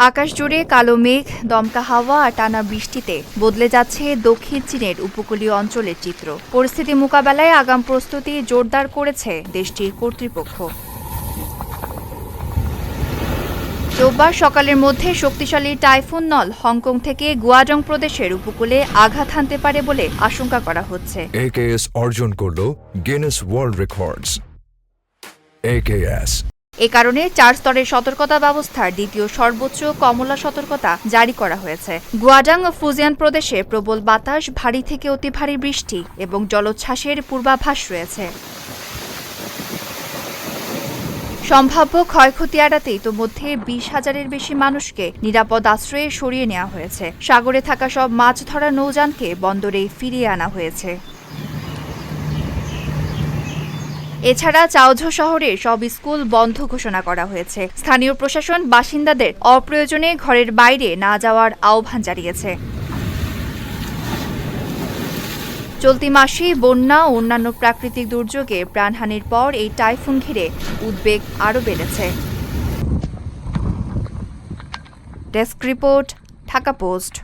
আকাশ জুড়ে কালো মেঘ, দমকা হাওয়া আর টানা বৃষ্টিতে বদলে যাচ্ছে দক্ষিণ চীনের উপকূলীয় অঞ্চলের চিত্র। পরিস্থিতি মোকাবেলায় আগাম প্রস্তুতি জোরদার করেছে দেশটির কর্তৃপক্ষ। রোববার সকালের মধ্যে শক্তিশালী টাইফুন নল হংকং থেকে গুয়াডং প্রদেশের উপকূলে আঘাত হানতে পারে বলে আশঙ্কা করা হচ্ছে। AKS অর্জন করল গিনেস ওয়ার্ল্ড রেকর্ডস। AKS এ কারণে 4 স্তরের সতর্কতা ব্যবস্থার দ্বিতীয় সর্বোচ্চ কমলা সতর্কতা জারি করা হয়েছে। গুয়াডাং ও ফুজিয়ান প্রদেশে প্রবল বাতাস, ভারী থেকে অতি ভারী বৃষ্টি এবং জলোচ্ছ্বাসের পূর্বাভাস রয়েছে। সম্ভাব্য ক্ষয়ক্ষতি এড়াতে ইতোমধ্যে 20,000-এর বেশি মানুষকে নিরাপদ আশ্রয়ে সরিয়ে নেওয়া হয়েছে। সাগরে থাকা সব মাছ ধরা নৌযানকে বন্দরে ফিরিয়ে আনা হয়েছে। এছাড়া চাওঝো শহরের সব স্কুল বন্ধ ঘোষণা করা হয়েছে। স্থানীয় প্রশাসন বাসিন্দাদের অপ্রয়োজনে ঘরের বাইরে না যাওয়ার আহ্বান জানিয়েছে। চলতি মাসেই বন্যা ও অন্যান্য প্রাকৃতিক দুর্যোগে প্রাণহানির পর এই টাইফুন ঘিরে উদ্বেগ আরও বেড়েছে। Desk report, Dhaka post.